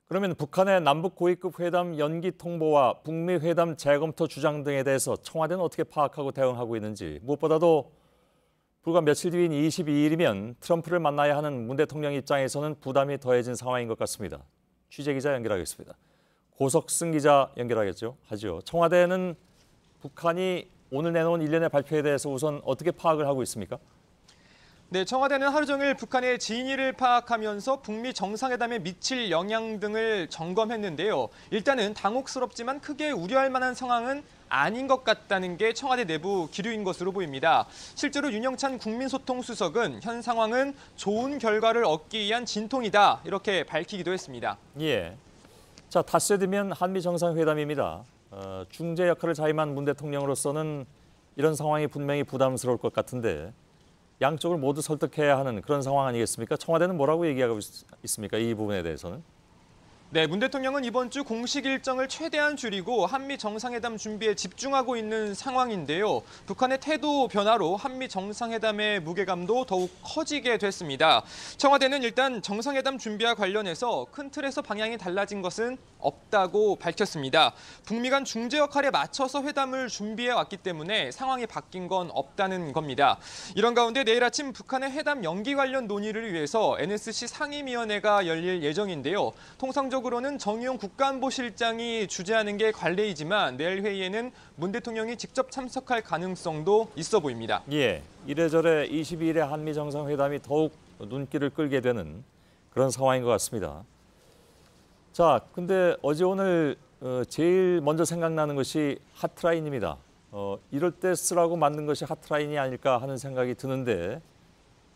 그러면 북한의 남북 고위급 회담 연기 통보와 북미 회담 재검토 주장 등에 대해서 청와대는 어떻게 파악하고 대응하고 있는지, 무엇보다도 불과 며칠 뒤인 22일이면 트럼프를 만나야 하는 문 대통령 입장에서는 부담이 더해진 상황인 것 같습니다. 취재기자 연결하겠습니다. 고석승 기자 연결하죠. 청와대는 북한이 오늘 내놓은 일련의 발표에 대해서 우선 어떻게 파악을 하고 있습니까? 네, 청와대는 하루 종일 북한의 진위를 파악하면서 북미 정상회담에 미칠 영향 등을 점검했는데요. 일단은 당혹스럽지만 크게 우려할 만한 상황은 아닌 것 같다는 게 청와대 내부 기류인 것으로 보입니다. 실제로 윤영찬 국민소통수석은 현 상황은 좋은 결과를 얻기 위한 진통이다, 이렇게 밝히기도 했습니다. 예. 자, 닷새 뒤면 한미 정상회담입니다. 중재 역할을 자임한 문 대통령으로서는 이런 상황이 분명히 부담스러울 것 같은데, 양쪽을 모두 설득해야 하는 그런 상황 아니겠습니까? 청와대는 뭐라고 얘기하고 있습니까? 이 부분에 대해서는. 네, 문 대통령은 이번 주 공식 일정을 최대한 줄이고 한미 정상회담 준비에 집중하고 있는 상황인데요. 북한의 태도 변화로 한미 정상회담의 무게감도 더욱 커지게 됐습니다. 청와대는 일단 정상회담 준비와 관련해서 큰 틀에서 방향이 달라진 것은 없다고 밝혔습니다. 북미 간 중재 역할에 맞춰서 회담을 준비해 왔기 때문에 상황이 바뀐 건 없다는 겁니다. 이런 가운데 내일 아침 북한의 회담 연기 관련 논의를 위해서 NSC 상임위원회가 열릴 예정인데요. 통상적으로는 정의용 국가안보실장이 주재하는 게 관례이지만 내일 회의에는 문 대통령이 직접 참석할 가능성도 있어 보입니다. 예, 이래저래 22일에 한미 정상회담이 더욱 눈길을 끌게 되는 그런 상황인 것 같습니다. 자, 근데 어제 오늘 제일 먼저 생각나는 것이 핫라인입니다. 이럴 때 쓰라고 만든 것이 핫라인이 아닐까 하는 생각이 드는데,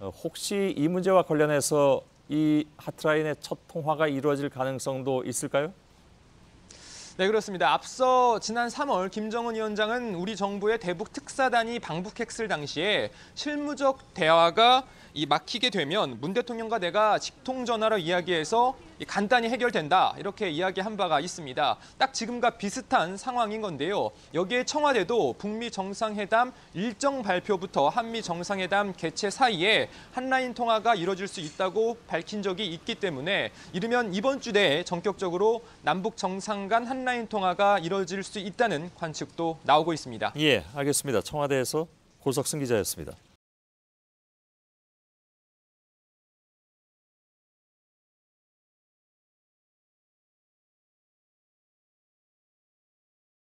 혹시 이 문제와 관련해서 이 핫라인의 첫 통화가 이루어질 가능성도 있을까요? 네, 그렇습니다. 앞서 지난 3월 김정은 위원장은 우리 정부의 대북 특사단이 방북했을 당시에 실무적 대화가 막히게 되면 문 대통령과 내가 직통전화로 이야기해서 간단히 해결된다, 이렇게 이야기한 바가 있습니다. 딱 지금과 비슷한 상황인 건데요. 여기에 청와대도 북미 정상회담 일정 발표부터 한미 정상회담 개최 사이에 한라인 통화가 이뤄질 수 있다고 밝힌 적이 있기 때문에 이르면 이번 주 내에 전격적으로 남북 정상 간 한라인 통화가 이뤄질 수 있다는 관측도 나오고 있습니다. 예, 알겠습니다. 청와대에서 고석승 기자였습니다.